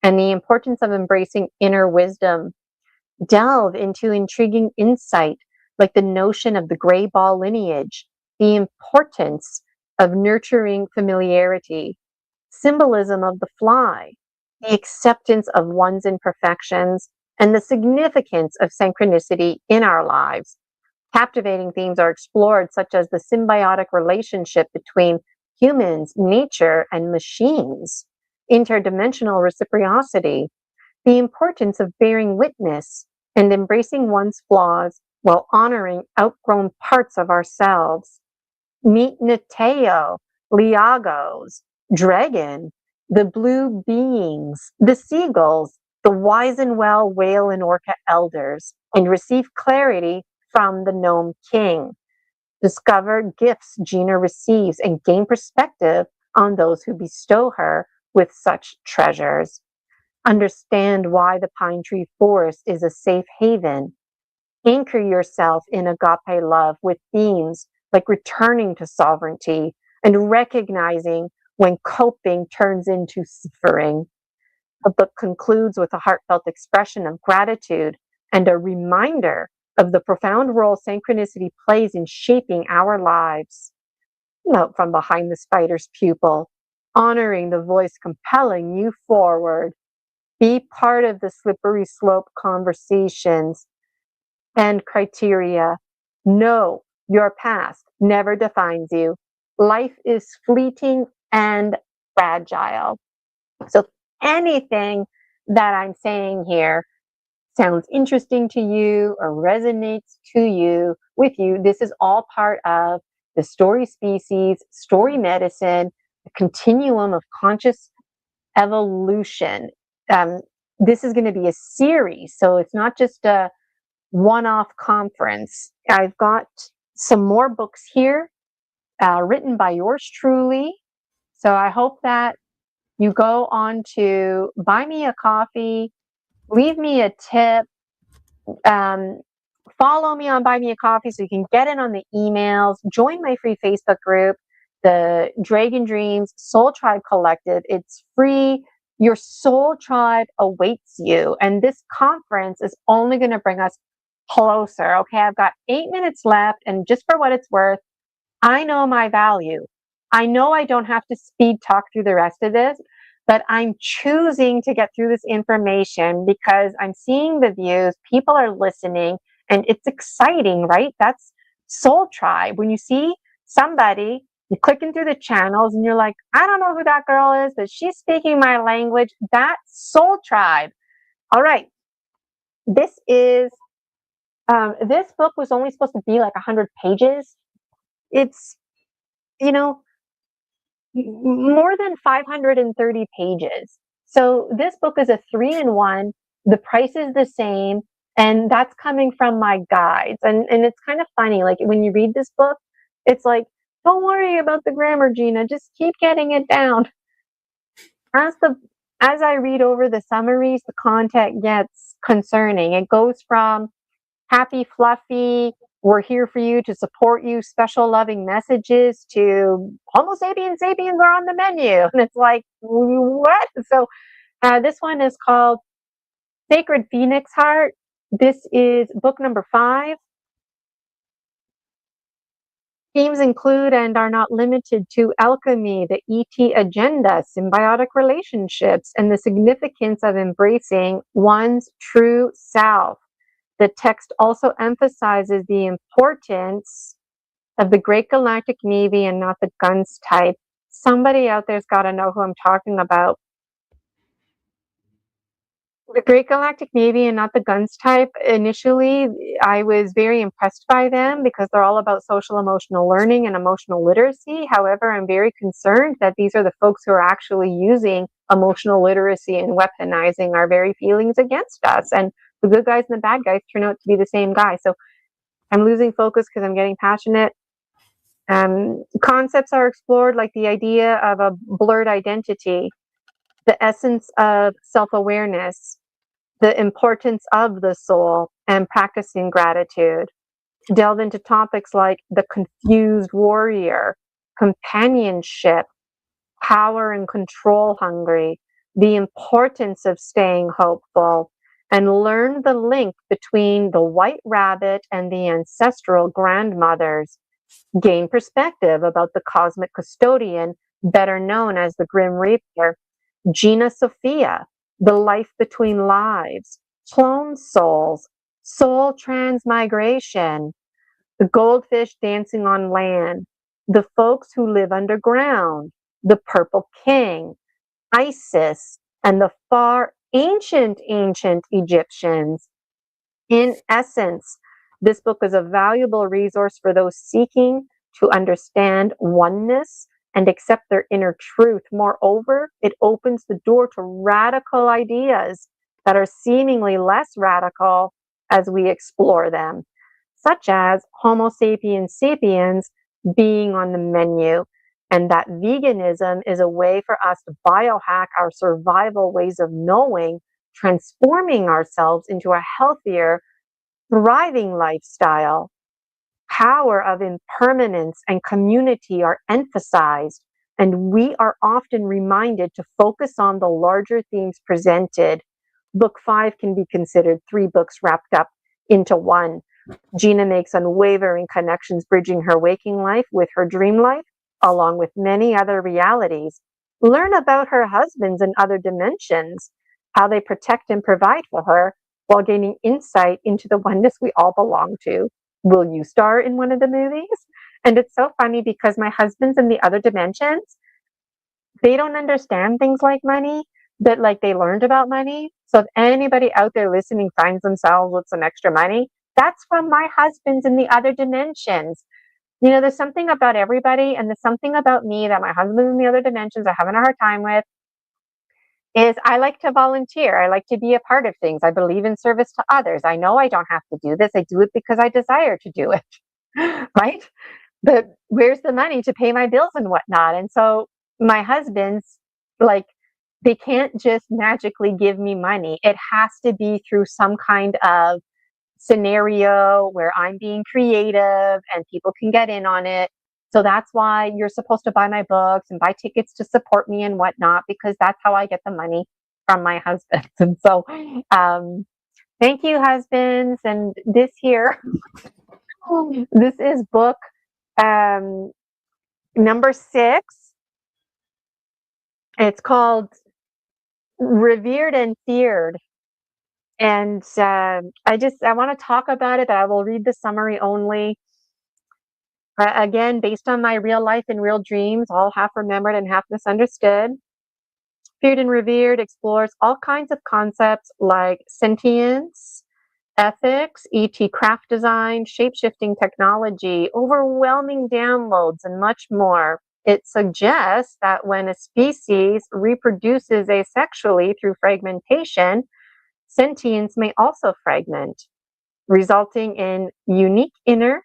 and the importance of embracing inner wisdom. Delve into intriguing insight like the notion of the gray ball lineage, the importance of nurturing familiarity, symbolism of the fly, the acceptance of one's imperfections, and the significance of synchronicity in our lives. Captivating themes are explored, such as the symbiotic relationship between humans, nature, and machines, interdimensional reciprocity, the importance of bearing witness and embracing one's flaws while honoring outgrown parts of ourselves. Meet Neteo, Liagos, Dragon, the blue beings, the seagulls, the wise and well whale and orca elders, and receive clarity from the Gnome King. Discover gifts Gina receives and gain perspective on those who bestow her with such treasures. Understand why the pine tree forest is a safe haven. Anchor yourself in agape love with themes like returning to sovereignty and recognizing when coping turns into suffering. The book concludes with a heartfelt expression of gratitude and a reminder of the profound role synchronicity plays in shaping our lives. Note from behind the spider's pupil, honoring the voice compelling you forward. Be part of the slippery slope conversations and criteria. Know your past never defines you. Life is fleeting and fragile. So, anything that I'm saying here sounds interesting to you or resonates to you with you, this is all part of the story species, story medicine, the continuum of conscious evolution. This is going to be a series, so it's not just a one-off conference. I've got some more books here written by yours truly. So I hope that you go on to buy me a coffee, leave me a tip, follow me on Buy Me a Coffee so you can get in on the emails, join my free Facebook group, the Dragon Dreams Soul Tribe Collective. It's free. Your soul tribe awaits you. And this conference is only going to bring us closer. Okay, I've got 8 minutes left. And just for what it's worth, I know my value. I know I don't have to speed talk through the rest of this, but I'm choosing to get through this information because I'm seeing the views, people are listening, and it's exciting, right? That's Soul Tribe. When you see somebody, you're clicking through the channels and you're like, I don't know who that girl is, but she's speaking my language. That's Soul Tribe. All right. This book was only supposed to be like 100 pages. It's, more than 530 pages. So this book is a 3-in-1. The price is the same. And that's coming from my guides. And it's kind of funny. Like when you read this book, it's like, don't worry about the grammar, Gina. Just keep getting it down. As I read over the summaries, the content gets concerning. It goes from happy, fluffy, we're here for you to support you, special loving messages to Homo sapiens are on the menu. And it's like, what? So this one is called Sacred Phoenix Heart. This is book number 5. Themes include and are not limited to alchemy, the ET agenda, symbiotic relationships, and the significance of embracing one's true self. The text also emphasizes the importance of the Great Galactic Navy and not the guns type. Somebody out there's got to know who I'm talking about. The Great Galactic Navy and not the guns type, initially, I was very impressed by them because they're all about social emotional learning and emotional literacy. However, I'm very concerned that these are the folks who are actually using emotional literacy and weaponizing our very feelings against us. And the good guys and the bad guys turn out to be the same guy. So I'm losing focus because I'm getting passionate. Concepts are explored like the idea of a blurred identity, the essence of self-awareness, the importance of the soul, and practicing gratitude. Delve into topics like the confused warrior, companionship, power and control hungry, the importance of staying hopeful, and learn the link between the white rabbit and the ancestral grandmothers. Gain perspective about the cosmic custodian, better known as the Grim Reaper, Gina Sophia, the life between lives, clone souls, soul transmigration, the goldfish dancing on land, the folks who live underground, the Purple King, Isis, and the far ancient Egyptians. In essence, this book is a valuable resource for those seeking to understand oneness and accept their inner truth. Moreover, it opens the door to radical ideas that are seemingly less radical as we explore them. such as Homo sapiens sapiens being on the menu, and that veganism is a way for us to biohack our survival ways of knowing, transforming ourselves into a healthier, thriving lifestyle. Power of impermanence and community are emphasized, and we are often reminded to focus on the larger themes presented. Book 5 can be considered 3 books wrapped up into one. Gina makes unwavering connections, bridging her waking life with her dream life, along with many other realities. Learn about her husbands in other dimensions, how they protect and provide for her, while gaining insight into the oneness we all belong to. Will you star in one of the movies? And it's so funny because my husband's in the other dimensions. They don't understand things like money, but like they learned about money. So if anybody out there listening finds themselves with some extra money, that's from my husband's in the other dimensions. You know, there's something about everybody, and there's something about me that my husband in the other dimensions are having a hard time with. Is I like to volunteer. I like to be a part of things. I believe in service to others. I know I don't have to do this. I do it because I desire to do it, right? But where's the money to pay my bills and whatnot? And so my husband's like, they can't just magically give me money. It has to be through some kind of scenario where I'm being creative and people can get in on it. So that's why you're supposed to buy my books and buy tickets to support me and whatnot, because that's how I get the money from my husband. And so, thank you, husbands. And this here, this is book number 6. It's called Revered and Feared. And I want to talk about it, but I will read the summary only. Again, based on my real life and real dreams, all half remembered and half misunderstood. Feared and Revered explores all kinds of concepts like sentience, ethics, ET craft design, shape-shifting technology, overwhelming downloads, and much more. It suggests that when a species reproduces asexually through fragmentation, sentience may also fragment, resulting in unique inner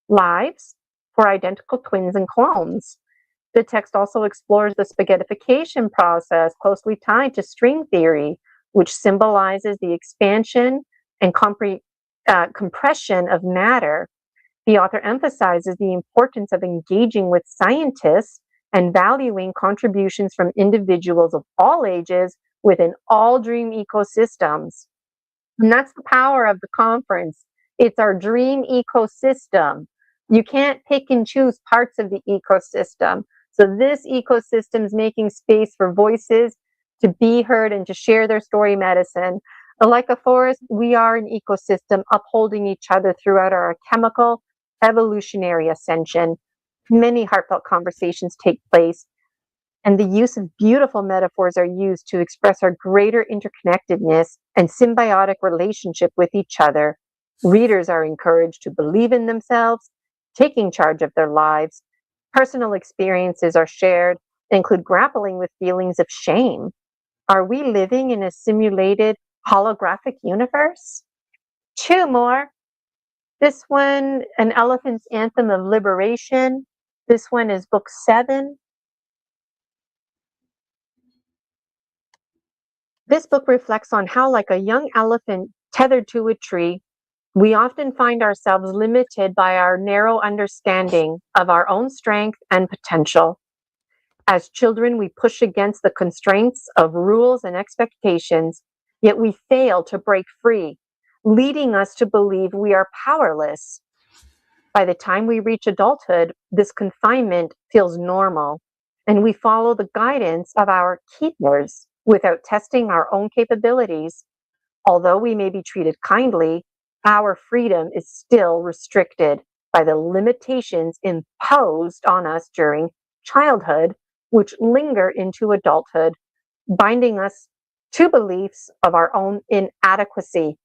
lives for identical twins and clones. The text also explores the spaghettification process closely tied to string theory, which symbolizes the expansion and compression of matter. The author emphasizes the importance of engaging with scientists and valuing contributions from individuals of all ages within all dream ecosystems. And that's the power of the conference. It's our dream ecosystem. You can't pick and choose parts of the ecosystem. So this ecosystem is making space for voices to be heard and to share their story medicine. Like a forest, we are an ecosystem upholding each other throughout our chemical evolutionary ascension. Many heartfelt conversations take place, and the use of beautiful metaphors are used to express our greater interconnectedness and symbiotic relationship with each other. Readers are encouraged to believe in themselves, taking charge of their lives. Personal experiences are shared, include grappling with feelings of shame. Are we living in a simulated holographic universe? 2 more. This one, An Elephant's Anthem of Liberation. This one is book 7. This book reflects on how, like a young elephant tethered to a tree, we often find ourselves limited by our narrow understanding of our own strength and potential. As children, we push against the constraints of rules and expectations, yet we fail to break free, leading us to believe we are powerless. By the time we reach adulthood, this confinement feels normal, and we follow the guidance of our keepers without testing our own capabilities. Although we may be treated kindly, our freedom is still restricted by the limitations imposed on us during childhood, which linger into adulthood, binding us to beliefs of our own inadequacy.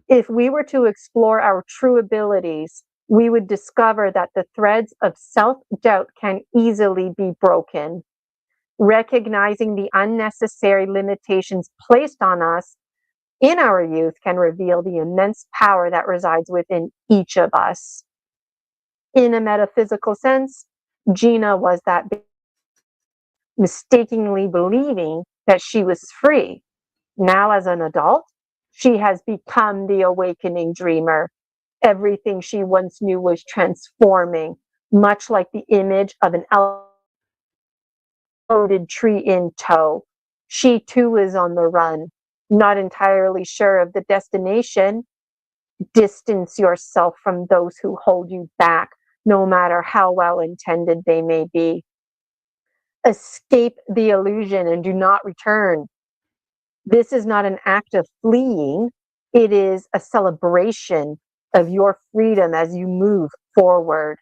If we were to explore our true abilities, we would discover that the threads of self-doubt can easily be broken. Recognizing the unnecessary limitations placed on us in our youth can reveal the immense power that resides within each of us. In a metaphysical sense, Gina was that mistakenly believing that she was free. Now, as an adult, she has become the awakening dreamer. Everything she once knew was transforming, much like the image of an loaded tree in tow. She too is on the run, not entirely sure of the destination. Distance yourself from those who hold you back, no matter how well intended they may be. Escape the illusion and do not return. This is not an act of fleeing, it is a celebration of your freedom as you move forward.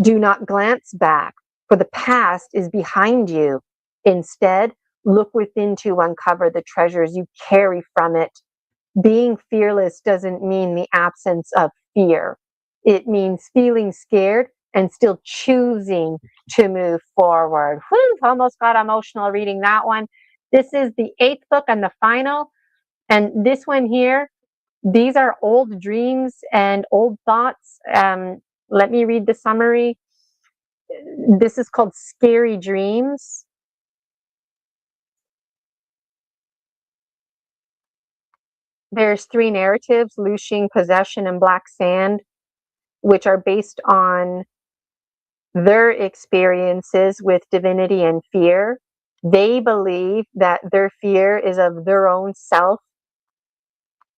Do not glance back, for the past is behind you. Instead, look within to uncover the treasures you carry from it. Being fearless doesn't mean the absence of fear. It means feeling scared and still choosing to move forward. Whew, almost got emotional reading that one. This is the 8th book and the final. And this one here, these are old dreams and old thoughts. Let me read the summary. This is called Scary Dreams. There's 3 narratives, Lushing, Possession, and Black Sand, which are based on their experiences with divinity and fear. They believe that their fear is of their own self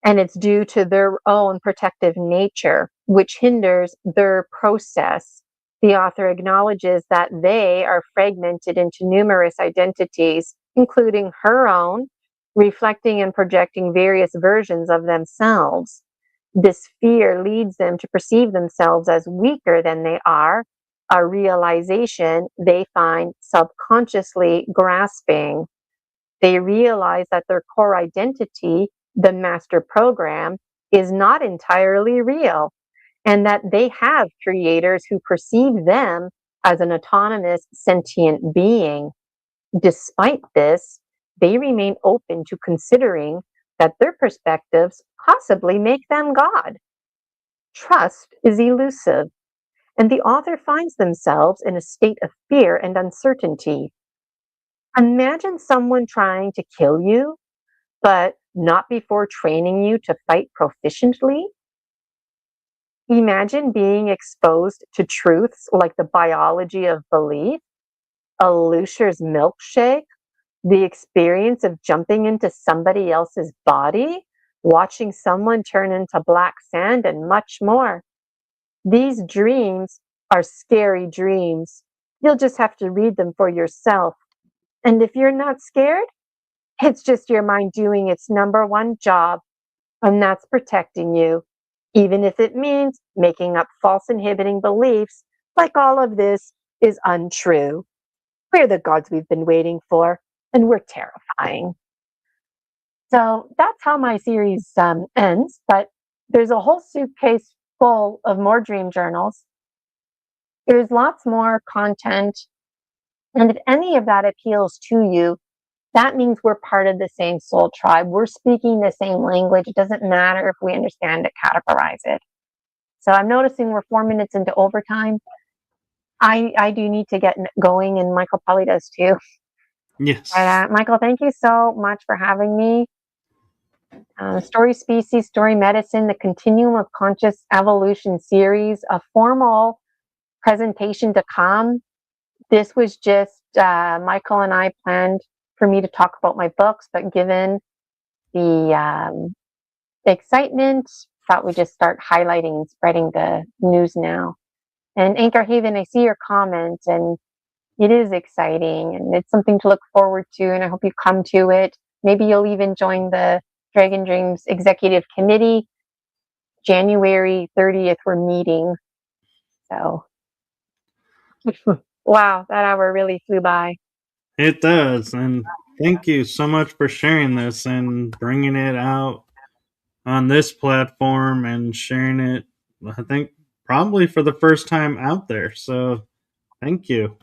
and it's due to their own protective nature, which hinders their process. The author acknowledges that they are fragmented into numerous identities, including her own, reflecting and projecting various versions of themselves. This fear leads them to perceive themselves as weaker than they are, a realization they find subconsciously grasping. They realize that their core identity, the master program, is not entirely real, and that they have creators who perceive them as an autonomous sentient being. Despite this, they remain open to considering that their perspectives possibly make them God. Trust is elusive, and the author finds themselves in a state of fear and uncertainty. Imagine someone trying to kill you, but not before training you to fight proficiently. Imagine being exposed to truths like the biology of belief, a Lucer's milkshake, the experience of jumping into somebody else's body, watching someone turn into black sand, and much more. These dreams are scary dreams. You'll just have to read them for yourself. And if you're not scared, it's just your mind doing its number one job, and that's protecting you, even if it means making up false inhibiting beliefs like all of this is untrue. We're the gods we've been waiting for, and we're terrifying. So that's how my series ends, but there's a whole suitcase full of more dream journals. There's lots more content, and if any of that appeals to you, that means we're part of the same soul tribe. We're speaking the same language. It doesn't matter if we understand it, categorize it. So I'm noticing we're 4 minutes into overtime. I do need to get going, and Michael probably does too. Yes. But, Michael, thank you so much for having me. Story Species, Story Medicine, the Continuum of Conscious Evolution series, a formal presentation to come. This was just Michael and I planned for me to talk about my books, but given the excitement, thought we'd just start highlighting and spreading the news now. And Anchor Haven, I see your comment, and it is exciting, and it's something to look forward to, and I hope you come to it. Maybe you'll even join the Dragon Dreams Executive Committee. January 30th, we're meeting. So, wow, that hour really flew by. It does. And thank you so much for sharing this and bringing it out on this platform and sharing it, I think, probably for the first time out there. So thank you.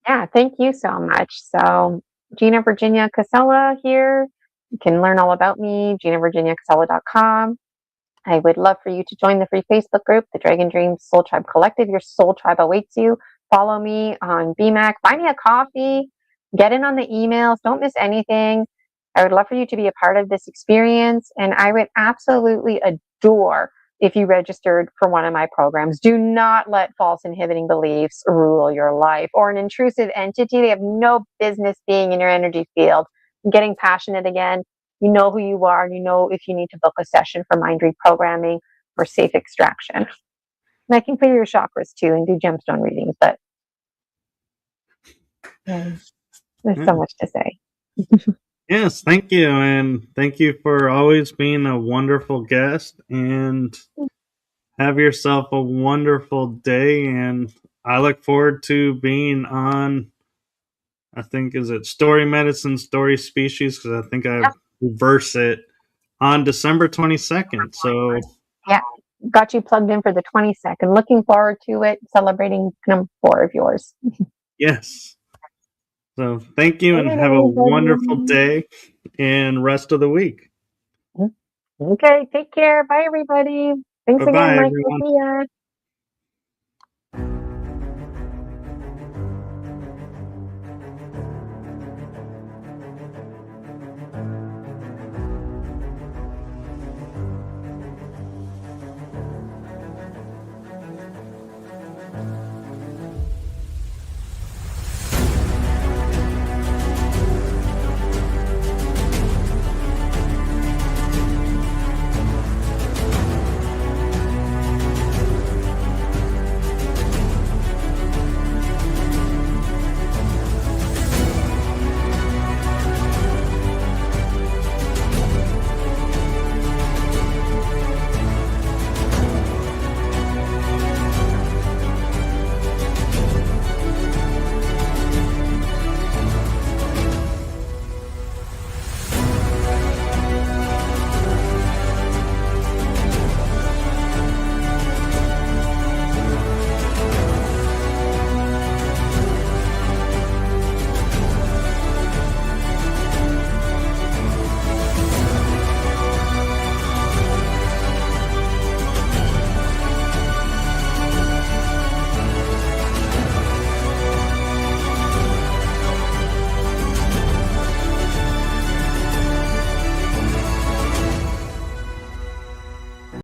Yeah, thank you so much. So, Gina Virginia Casella here. You can learn all about me, GinaVirginiaCasella.com. I would love for you to join the free Facebook group, the Dragon Dreams Soul Tribe Collective. Your soul tribe awaits you. Follow me on BMAC. Buy me a coffee. Get in on the emails. Don't miss anything. I would love for you to be a part of this experience. And I would absolutely adore if you registered for one of my programs. Do not let false inhibiting beliefs rule your life, or an intrusive entity. They have no business being in your energy field. I'm getting passionate again. You know who you are, and you know if you need to book a session for mind reprogramming or safe extraction. And I can clear your chakras too and do gemstone readings, but there's so much to say. Yes, thank you. And thank you for always being a wonderful guest. And have yourself a wonderful day. And I look forward to being on, I think, is it Story Medicine, Story Species? Because I think I reverse it on December 22nd. So, yeah, got you plugged in for the 22nd. Looking forward to it, celebrating number 4 of yours. yes. So, thank you and have a wonderful day and rest of the week. Okay, take care. Bye, everybody. Thanks Bye-bye, again, Michael. everyone. See ya.